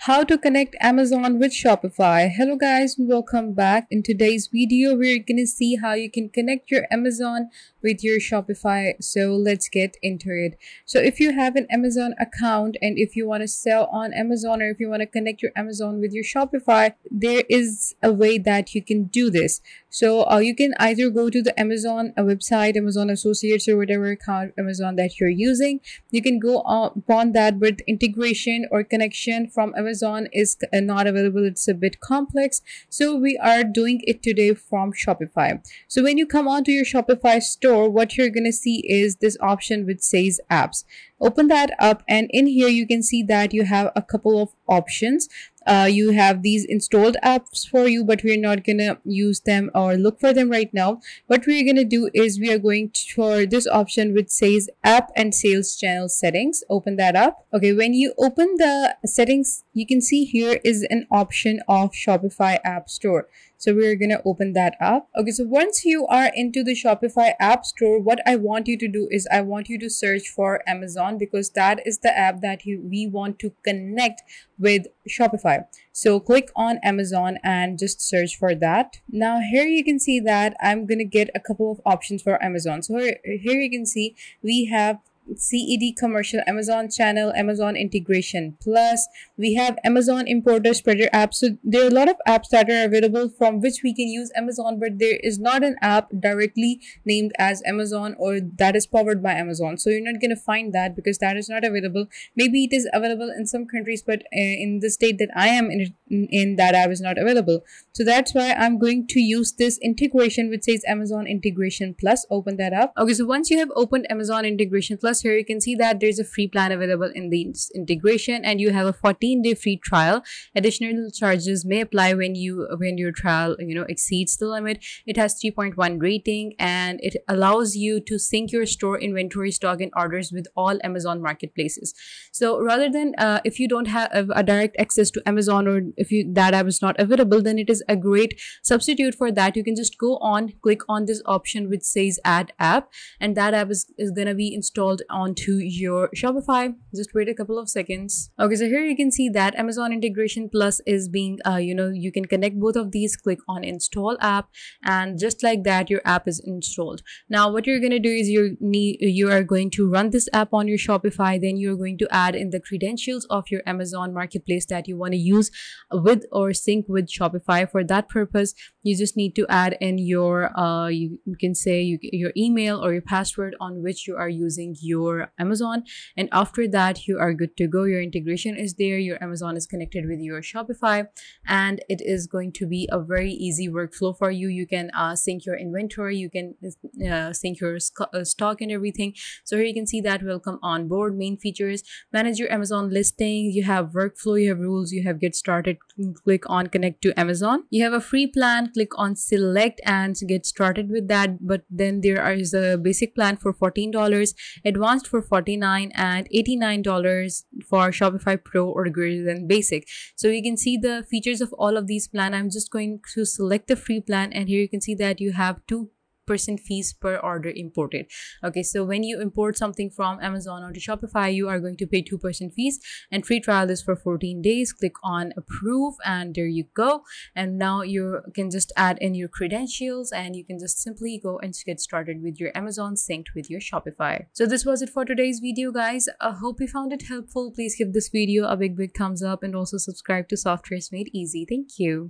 How to connect Amazon with Shopify. Hello guys and welcome back. In today's video we're gonna see how you can connect your Amazon with your Shopify. So let's get into it. So if you have an Amazon account and if you want to sell on Amazon, or if you want to connect your Amazon with your Shopify, there is a way that you can do this. So you can either go to the Amazon website, Amazon Associates, or whatever account Amazon that you're using. You can go upon that, but integration or connection from Amazon is not available. It's a bit complex. So we are doing it today from Shopify. So when you come onto your Shopify store, what you're going to see is this option which says apps. Open that up, and in here you can see that you have a couple of options. You have these installed apps for you, but we're not gonna use them or look for them right now. What we're gonna do is we are going for this option which says app and sales channel settings. Open that up. Okay, when you open the settings, you can see here is an option of Shopify App Store. So we're going to open that up. Okay, so once you are into the Shopify App Store, what I want you to do is I want you to search for Amazon, because that is the app that we want to connect with Shopify. So click on Amazon and just search for that. Now here you can see that I'm going to get a couple of options for Amazon. So here you can see we have CED commercial, Amazon channel, Amazon integration plus, we have Amazon importer spreader apps. So there are a lot of apps that are available from which we can use Amazon, but there is not an app directly named as Amazon or that is powered by Amazon. So you're not going to find that because that is not available. Maybe it is available in some countries, but in the state that I am in that app is not available. So that's why I'm going to use this integration which says Amazon integration plus. Open that up. Okay, so once you have opened Amazon integration plus, here you can see that there's a free plan available in the integration, and you have a 14-day free trial. Additional charges may apply when your trial exceeds the limit. It has 3.1 rating, and it allows you to sync your store inventory, stock, and orders with all Amazon marketplaces. So rather than if you don't have a direct access to Amazon, or if that app is not available, then it is a great substitute for that. You can just go on, click on this option which says add app, and that app is gonna be installed onto your Shopify. Just wait a couple of seconds. Okay, so here you can see that Amazon integration plus is being you can connect both of these. Click on install app, and just like that your app is installed. Now what you're going to do is you are going to run this app on your Shopify. Then you're going to add in the credentials of your Amazon marketplace that you want to use with or sync with Shopify. For that purpose, you just need to add in your you can say your email or your password on which you are using your Amazon, and after that you are good to go. Your integration is there, your Amazon is connected with your Shopify, and it is going to be a very easy workflow for you. You can sync your inventory, you can sync your stock and everything. So here you can see that welcome on board. Main features: manage your Amazon listing, you have workflow, you have rules, you have get started. Click on connect to Amazon. You have a free plan, click on select and get started with that. But then there is a basic plan for $14, advanced for $49, and $89 for Shopify Pro or greater than basic. So you can see the features of all of these plans. I'm just going to select the free plan, and here you can see that you have 2% fees per order imported. Okay, so when you import something from Amazon onto Shopify, you are going to pay 2% fees, and free trial is for 14 days. Click on approve, and there you go. And now you can just add in your credentials, and you can just simply go and get started with your Amazon synced with your Shopify. So this was it for today's video, guys. I hope you found it helpful. Please give this video a big thumbs up, and also subscribe to Softwares Made Easy. Thank you.